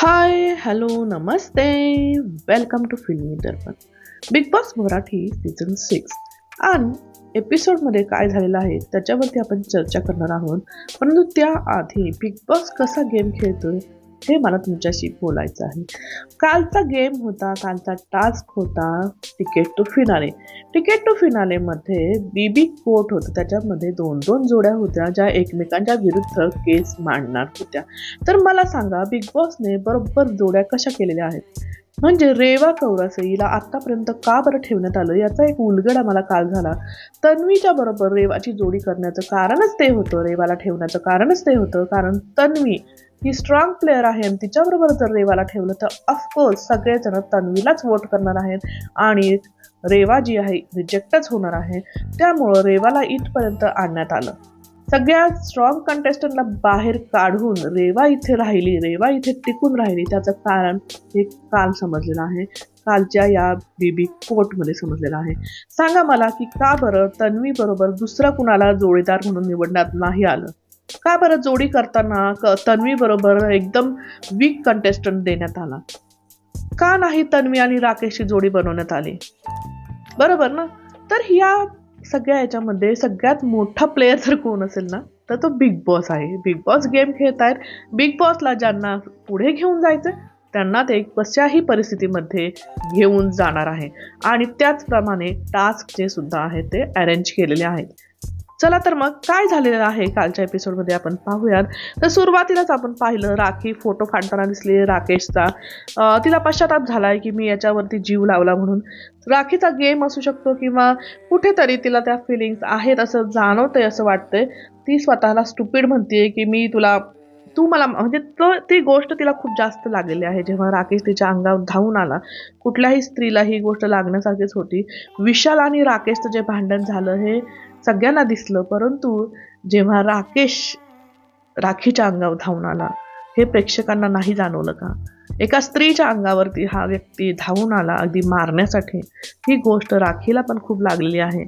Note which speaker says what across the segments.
Speaker 1: हाय hello नमस्ते welcome to Filmi Darpan. Bigg Boss Marathi season 6 आणि एपिसोडमध्ये काय झालेलं आहे त्याच्यावरती आपण चर्चा करणार आहोत. परंतु त्याआधी बिग बॉस कसा गेम खेळतोय हे मला तुमच्याशी बोलायचं आहे. कालचा गेम होता, कालचा टास्क होता ticket to finale. Ticket to फिनालेमध्ये बीबी कोर्ट होतं, त्याच्यामध्ये दोन दोन जोड्या होत्या ज्या एकमेकांच्या विरुद्ध केस मांडणार होत्या. तर मला सांगा बिग बॉसने बरोबर जोड्या कशा केलेल्या आहेत. म्हणजे रेवा कौरासईला आतापर्यंत का बरं ठेवण्यात आलं याचा एक उलगडा मला काल झाला. तन्वीच्या बरोबर रेवाची जोडी करण्याचं कारणच ते होतं, रेवाला ठेवण्याचं कारणच ते होतं, कारण तन्वी ही स्ट्रॉंग प्लेअर आहे आणि तिच्याबरोबर जर रेवाला ठेवलं तर ऑफकोर्स सगळेजण तन्वीलाच वोट करणार आहेत आणि रेवा जी आहे रिजेक्टच होणार आहे. त्यामुळं रेवाला इथपर्यंत आणण्यात आलं. सगळ्यात स्ट्रॉंग कंटेस्टंटला बाहेर काढून रेवा इथे राहिली, रेवा इथे टिकून राहिली. त्याचं कारण हे काल समजलेलं आहे, कालच्या या बीबी कोर्टमध्ये समजलेलं आहे. सांगा मला की का बरं तन्वी बरोबर दुसरा कुणाला जोडीदार म्हणून निवडण्यात नाही आलं. का बरं जोडी करताना तन्वी बरोबर एकदम वीक कंटेस्टंट देण्यात आला. का नाही तन्वी आणि राकेशची जोडी बनवण्यात आली. बरोबर ना. तर ह्या सगळ्या याच्यामध्ये सगळ्यात मोठा प्लेयर जर कोण असेल ना तर तो बिग बॉस आहे. बिग बॉस गेम खेळतायत. बिग बॉसला ज्यांना पुढे घेऊन जायचं त्यांना ते कशाही परिस्थितीमध्ये घेऊन जाणार आहे आणि त्याचप्रमाणे टास्क जे सुद्धा आहे ते अरेंज केलेले आहेत. चला तर मग काय झालेलं आहे कालच्या एपिसोडमध्ये आपण पाहूयात. तर सुरुवातीलाच आपण पाहिलं राखी फोटो फाडताना दिसली राकेशचा. तिला पश्चाताप झालाय की मी याच्यावरती जीव लावला म्हणून. राखीचा गेम असू शकतो किंवा कुठेतरी तिला त्या फिलिंग्स आहेत असं जाणवतंय, असं वाटतंय. ती स्वतःला स्टुपिड म्हणतेय की तू मला म्हणजे ती गोष्ट तिला खूप जास्त लागलेली आहे. जेव्हा राकेश तिच्या अंगावर धावून आला, कुठल्याही स्त्रीला ही गोष्ट लागण्यासारखीच होती. विशाल आणि राकेशचं जे भांडण झालं हे सगळ्यांना दिसलं, परंतु जेव्हा राकेश राखीच्या अंगावर धावून आला हे प्रेक्षकांना नाही जाणवलं का. एका स्त्रीच्या अंगावरती हा व्यक्ती धावून आला अगदी मारण्यासाठी. ही गोष्ट राखीला पण खूप लागलेली आहे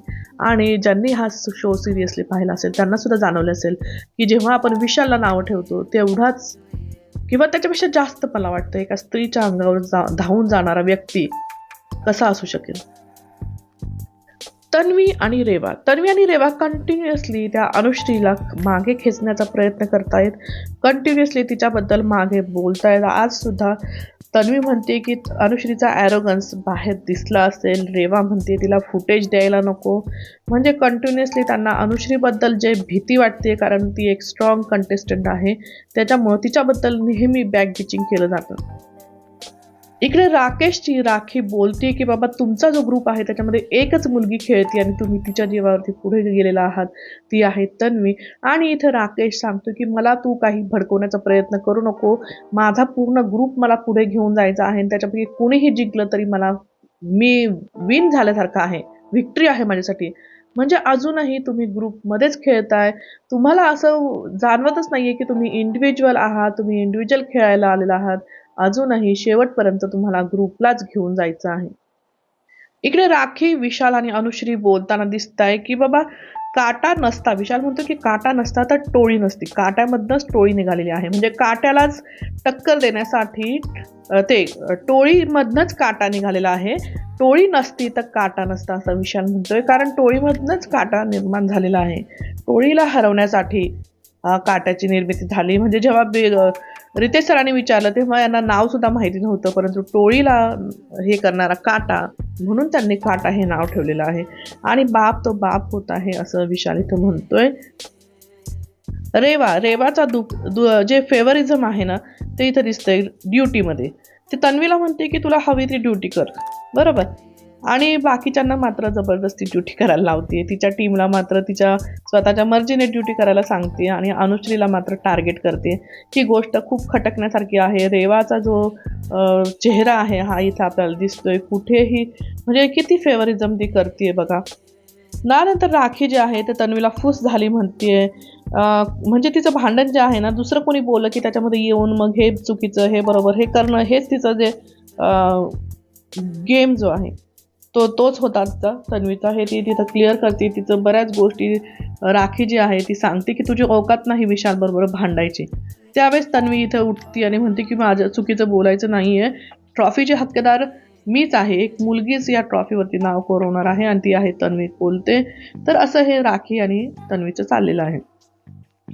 Speaker 1: आणि ज्यांनी हा शो सिरियसली पाहिला असेल त्यांना सुद्धा जाणवलं असेल की जेव्हा आपण विशालला नावं ठेवतो तेवढाच किंवा त्याच्यापेक्षा जास्त मला वाटतं एका स्त्रीच्या अंगावर धावून जाणारा व्यक्ती कसा असू शकेल. तन्वी आणि रेवा कंटिन्युअसली त्या अनुश्रीला मागे खेचण्याचा प्रयत्न करतायत. कंटिन्युअसली तिच्याबद्दल मागे बोलतायत. आज सुद्धा तन्वी म्हणते की अनुश्रीचा ॲरोगन्स बाहेर दिसला असेल. रेवा म्हणते तिला फुटेज द्यायला नको. म्हणजे कंटिन्युअसली त्यांना अनुश्रीबद्दल जे भीती वाटते, कारण ती एक स्ट्रॉंग कंटेस्टंट आहे त्याच्यामुळं तिच्याबद्दल नेहमी बॅकबिचिंग केलं जातं. इकडे राकेशची राखी बोलते की बाबा तुमचा जो ग्रुप आहे त्याच्यामध्ये एकच मुलगी खेळते आणि तुम्ही तिच्या जीवावरती पुढे गेलेला आहात, ती आहे तन्वी. आणि इथं राकेश सांगतो की मला तू काही भडकवण्याचा प्रयत्न करू नको, माझा पूर्ण ग्रुप मला पुढे घेऊन जायचा आहे आणि त्याच्यापैकी कोणीही जिंकलं तरी मी विन झाल्यासारखं आहे, व्हिक्ट्री आहे माझ्यासाठी. म्हणजे अजूनही तुम्ही ग्रुपमध्येच खेळताय. तुम्हाला असं जाणवतच नाहीये की तुम्ही इंडिव्हिज्युअल आहात, तुम्ही इंडिव्हिज्युअल खेळायला आलेला आहात. अजूनही शेवटपर्यंत तुम्हाला ग्रुपलाच घेऊन जायचं आहे. इकडे राखी विशाल आणि अनुश्री बोलताना दिसत आहे की बाबा काटा नसता, विशाल म्हणतो की काटा नसता तर टोळी नसती, काट्यामधनंच टोळी निघालेली आहे. म्हणजे काट्यालाच टक्कर देण्यासाठी ते टोळीमधनंच काटा निघालेला आहे. टोळी नसती तर काटा नसता असं विशाल म्हणतोय, कारण टोळीमधनंच काटा निर्माण झालेला आहे. टोळीला हरवण्यासाठी काट्याची निर्मिती झाली. म्हणजे जेव्हा रितेश सरांनी विचारलं तेव्हा यांना नाव सुद्धा माहिती नव्हतं, परंतु टोळीला हे करणारा काटा म्हणून त्यांनी काटा हे नाव ठेवलेलं आहे. आणि बाप तो बाप होत आहे असं विशाल इथं म्हणतोय. रेवाचा जे फेवरिझम आहे ना ते इथं दिसतंय ड्युटीमध्ये. ते तन्वीला म्हणते की तुला हवी ती ड्युटी कर, बरोबर, आणि बाकीच्यांना मात्र जबरदस्ती ड्युटी करायला लावते. तिच्या टीमला मात्र तिच्या स्वतःच्या मर्जीने ड्युटी करायला सांगते आणि अनुश्रीला मात्र टार्गेट करते. ही गोष्ट खूप खटकण्यासारखी आहे. रेवाचा जो चेहरा आहे हा इथं आपल्याला दिसतोय. कुठेही म्हणजे किती फेवरिझम ती करते बघा. नंतर राखी जे आहे ते तन्वीला फुस झाली म्हणते. म्हणजे तिचं भांडण जे आहे ना, दुसरं कोणी बोललं की त्याच्यामध्ये येऊन मग हे चुकीचं हे बरोबर हे करणं, हेच तिचं जे गेम जो आहे तोच होता तन्वीचा. हे ती तिथं क्लिअर करते. तिचं बऱ्याच गोष्टी राखी जी आहे ती सांगते की तुझी औकात नाही विशाल बरोबर भांडायची. त्यावेळेस तन्वी इथं उठती आणि म्हणते की माझं चुकीचं बोलायचं नाहीये, ट्रॉफीचे हक्कदार मीच आहे, एक मुलगीच या ट्रॉफीवरती नाव कोरवणार आहे आणि ती आहे तन्वी कोलते. तर असं हे राखी आणि तन्वीचं चाललेलं आहे.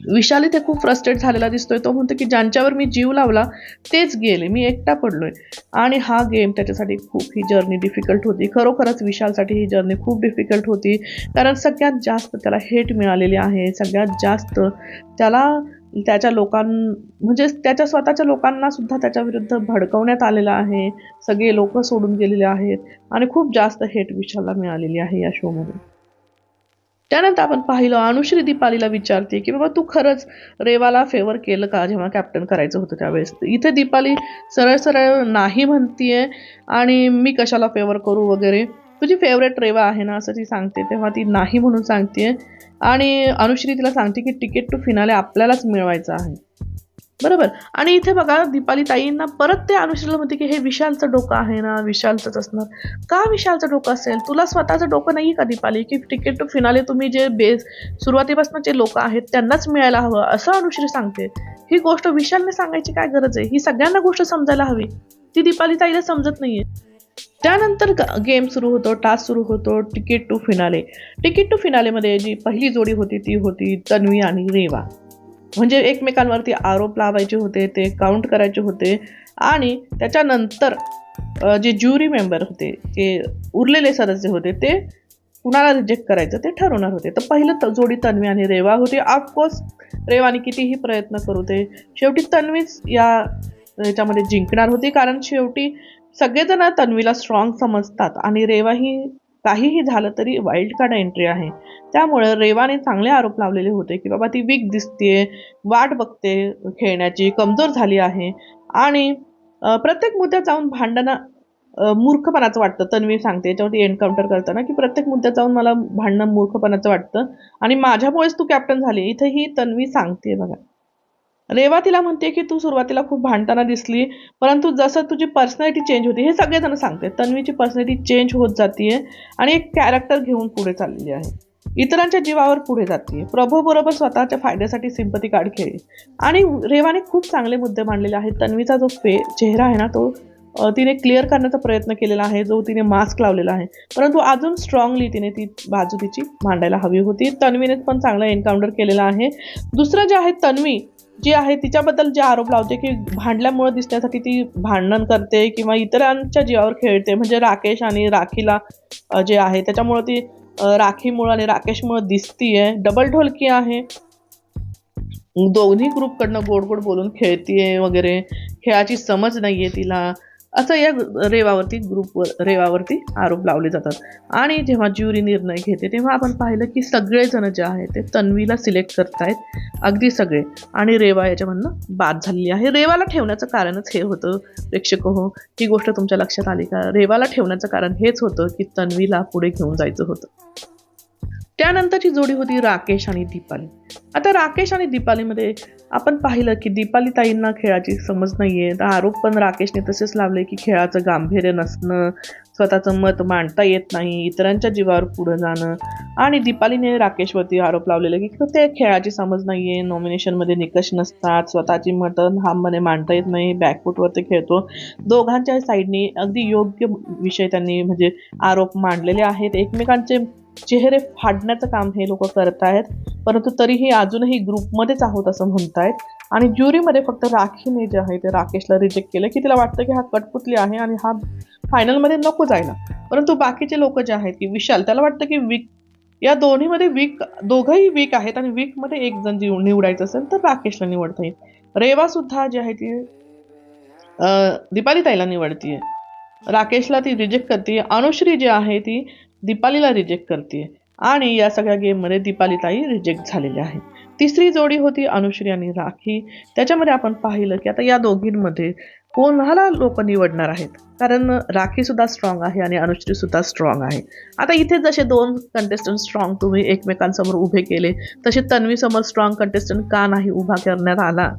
Speaker 1: विशाल इथे खूप फ्रस्ट्रेट झालेला दिसतोय. तो म्हणतो की ज्यांच्यावर मी जीव लावला तेच गेले, मी एकटा पडलोय. आणि हा गेम त्याच्यासाठी खूप ही जर्नी डिफिकल्ट होती. खरोखरच विशालसाठी ही जर्नी खूप डिफिकल्ट होती, कारण सगळ्यात जास्त त्याला हेट मिळालेली आहे. सगळ्यात जास्त त्याला त्याच्या म्हणजे त्याच्या स्वतःच्या लोकांना सुद्धा त्याच्या विरुद्ध भडकवण्यात आलेलं आहे. सगळे लोक सोडून गेलेले आहेत आणि खूप जास्त हेट विशालला मिळालेली आहे या शोमध्ये. त्यानंतर आपण पाहिलं अनुश्री दीपालीला विचारते की बाबा तू खरंच रेवाला फेवर केलं का जेव्हा कॅप्टन करायचं होतं त्यावेळेस. इथे दीपाली सरळ सरळ नाही म्हणतीये आणि मी कशाला फेवर करू वगैरे, तुझी फेवरेट रेवा आहे ना असं ती सांगते. तेव्हा ती नाही म्हणून सांगते आणि अनुश्री तिला सांगते की तिकीट टू फिनाले आपल्यालाच मिळवायचं आहे, बरोबर. आणि इथे बघा दीपाली ताईंना परत ते अनुश्रीला म्हणते की हे विशालचं डोकं आहे ना, विशालचंच असणार. का विशालचं डोकं असेल? तुला स्वतःचं डोकं नाही का दीपाली, की तिकीट टू फिनाले तुम्ही जे सुरुवातीपासून जे लोक आहेत त्यांनाच मिळायला हवं असं अनुश्री सांगते. ही गोष्ट विशालने सांगायची काय गरज आहे? ही सगळ्यांना गोष्ट समजायला हवी, ती दीपाली ताईला समजत नाहीये. त्यानंतर गेम सुरू होतो, टास्क सुरू होतो, ticket to finale. Ticket to फिनालेमध्ये जी पहिली जोडी होती ती होती तन्वी आणि रेवा. म्हणजे एकमेकांवरती आरोप लावायचे होते, ते काउंट करायचे होते आणि त्याच्यानंतर जे ज्युरी मेंबर होते, जे उरलेले सदस्य होते, ते कुणाला रिजेक्ट करायचं ते ठरवणार होते. तर पहिलं जोडी तन्वी आणि रेवा होती. ऑफकोर्स रेवाने कितीही प्रयत्न करू दे शेवटी तन्वीच याच्यामध्ये जिंकणार होती, कारण शेवटी सगळेजण तन्वीला स्ट्रॉंग समजतात आणि रेवा ही काहीही झालं तरी वाईल्ड कार्ड एंट्री आहे. त्यामुळे रेवाने चांगले आरोप लावलेले होते की बाबा ती वीक दिसतेय, वाट बघते खेळण्याची, कमजोर झाली आहे आणि प्रत्येक मुद्द्यात जाऊन मूर्खपणाचं वाटतं. तन्वी सांगते याच्यावरती एन्काउंटर करताना की प्रत्येक मुद्द्यात जाऊन मला भांडणं मूर्खपणाचं वाटतं आणि माझ्यामुळेच तू कॅप्टन झाली. इथे ही तन्वी सांगते बघा. रेवा तिला म्हणते की तू सुरुवातीला खूप भांडताना दिसली, परंतु जसं तुझी पर्सनॅलिटी चेंज होती, हे सगळेजण सांगते. तन्वीची पर्सनॅलिटी चेंज होत जातीये आणि एक कॅरेक्टर घेऊन पुढे चाललेली आहे, इतरांच्या जीवावर पुढे जाते, प्रभू बरोबर स्वतःच्या फायद्यासाठी सिंपती कार्ड खेळली. आणि रेवाने खूप चांगले मुद्दे मांडलेले आहेत. तन्वीचा जो चेहरा आहे ना तो तिने क्लिअर करण्याचा प्रयत्न केलेला आहे, जो तिने मास्क लावलेला आहे, परंतु अजून स्ट्रॉंगली तिने ती बाजू तिची मांडायला हवी होती. तन्वीने पण चांगला एन्काउंटर केलेला आहे. दुसरं जे आहे तन्वी जी आहे तिच्याबद्दल जे आरोप लावते की भांडल्यामुळे दिसण्यासाठी ती भांडण करते किंवा इतरांच्या जीवावर खेळते, म्हणजे राकेश आणि राखीला जे आहे त्याच्यामुळे ती राखीमुळे आणि राकेशमुळे दिसतीये. डबल ढोलकी आहे, दोन्ही ग्रुपकडनं गोड गोड बोलून खेळतीये वगैरे, खेळाची समज नाहीये तिला, असं या रेवावरती आरोप लावले जातात. आणि जेव्हा ज्युरी निर्णय घेते तेव्हा आपण पाहिलं की सगळेजण जे आहे ते तन्वीला सिलेक्ट करतायत, अगदी सगळे, आणि रेवा याच्यामधनं बाद झालेली आहे. रेवाला ठेवण्याचं कारणच हे होतं प्रेक्षक हो, ही गोष्ट तुमच्या लक्षात आली का? रेवाला ठेवण्याचं कारण हेच होतं की तन्वीला पुढे घेऊन जायचं होतं. त्यानंतरची जोडी होती राकेश आणि दीपाली. आता राकेश आणि दीपालीमध्ये आपण पाहिलं की दीपाली ताईंना खेळाची समज नाहीये. तर आरोप पण राकेशने तसेच लावले की खेळाचं गांभीर्य नसणं, स्वतःचं मत मांडता येत नाही, इतरांच्या जीवावर पुढे जाणं. आणि दीपालीने राकेशवरती आरोप लावलेले की ते खेळाची समज नाहीये, नॉमिनेशनमध्ये निकष नसतात, स्वतःची मतं ठामपणे मांडता येत नाही, बॅकफूटवरती खेळतो. दोघांच्या साईडनी अगदी योग्य विषय त्यांनी म्हणजे आरोप मांडलेले आहेत. एकमेकांचे चेहरे फाडण्याचं काम हे लोक करत आहेत, परंतु तरीही अजूनही ग्रुपमध्येच आहोत असं म्हणतायत. आणि ज्युरीमध्ये फक्त राखीने जे आहे ते राकेशला रिजेक्ट केलं की तिला वाटतं की हा कठपुतली आहे आणि हा फायनलमध्ये नको जायला. परंतु बाकीचे लोक जे आहेत की विशाल, त्याला वाटतं की वीक, या दोन्हीमध्ये दोघंही वीक आहेत आणि वीकमध्ये एक जण निवडायचं असेल तर राकेशला निवडता येईल. रेवा सुद्धा जी आहे ती दीपाली ताईला निवडतीये, राकेशला ती रिजेक्ट करते. अनुश्री जी आहे ती दीपालीला रिजेक्ट करते आणि या सगळ्या गेममध्ये दीपाली ताई रिजेक्ट झालेली आहे. तिसरी जोडी होती अनुश्री आणि राखी. त्याच्यामध्ये आपण पाहिलं की आता या दोघींमध्ये कोणाला लोक निवडणार आहेत, कारण राखी सुद्धा स्ट्रॉंग आहे आणि अनुश्री सुद्धा स्ट्रॉंग आहे. आता इथे जसे दोन कंटेस्टंट स्ट्रॉंग तुम्ही एकमेकांसमोर उभे केले, तसे तन्वी समोर स्ट्रॉंग कंटेस्टंट का नाही उभा करण्यात आला,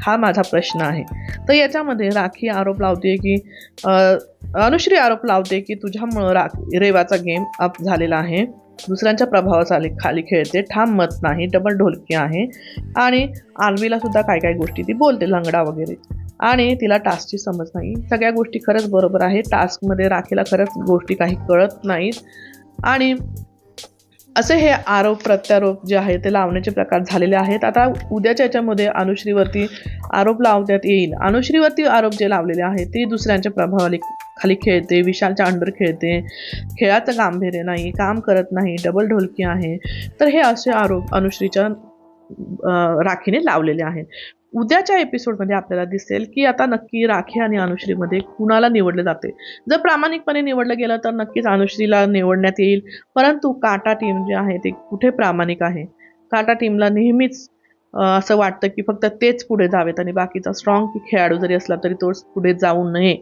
Speaker 1: हा माझा प्रश्न आहे. तर याच्यामध्ये राखी आरोप लावते की अनुश्री आरोप लावते की तुझ्यामुळं रेवाचा गेम अप झालेला आहे दुसऱ्यांच्या प्रभावाखाली खाली खेळते, ठाम मत नाही, डबल ढोलकी आहे आणि आर्वीला सुद्धा काय काय गोष्टी ती बोलते, लंगडा वगैरे, आणि तिला टास्कची समज नाही. सगळ्या गोष्टी खरंच बरोबर आहे. टास्कमध्ये राखीला खरंच गोष्टी काही कळत नाहीत आणि असे हे आरोप प्रत्यारोप जे आहे ते लावण्याचे प्रकार झालेले आहेत. आता उद्याच्या याच्यामध्ये अनुश्रीवरती आरोप लावण्यात येईल. अनुश्रीवरती आरोप जे लावलेले आहेत ते दुसऱ्यांच्या प्रभावाखाली खेळते, विशालच्या अंडर खेळते, खेळाचं गांभीर्य नाही, काम करत नाही, डबल ढोलकी आहे. तर हे असे आरोप अनुश्रीच्या राखीने लावलेले आहेत. उद्याच्या एपिसोडमध्ये आपल्याला दिसेल की आता नक्की राखी आणि अनुश्रीमध्ये कुणाला निवडले जाते. जर प्रामाणिकपणे निवडलं गेलं तर नक्कीच अनुश्रीला निवडण्यात येईल. परंतु काटा टीम जे आहे ते कुठे प्रामाणिक आहे? काटा टीमला नेहमीच असं वाटतं की फक्त तेच पुढे जावेत आणि बाकीचा स्ट्रॉंग खेळाडू जरी असला तरी तोच पुढे जाऊ नये.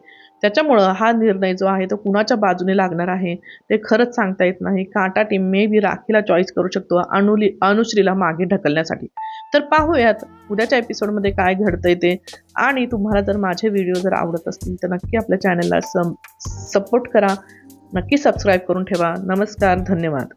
Speaker 1: त्याच्यामुळं हा निर्णय जो आहे तो कुणाच्या बाजूने लागणार आहे ते खरंच सांगता येत नाही. काटा टीम मे बी राखीला चॉईस करू शकतो अनुश्रीला मागे ढकलण्यासाठी. तर पाहूयात उद्याच्या एपिसोडमध्ये काय घडतंय ते. आणि तुम्हाला जर माझे व्हिडिओ जर आवडत असतील तर नक्की आपल्या चॅनलला सपोर्ट करा, नक्की सबस्क्राईब करून ठेवा. नमस्कार, धन्यवाद.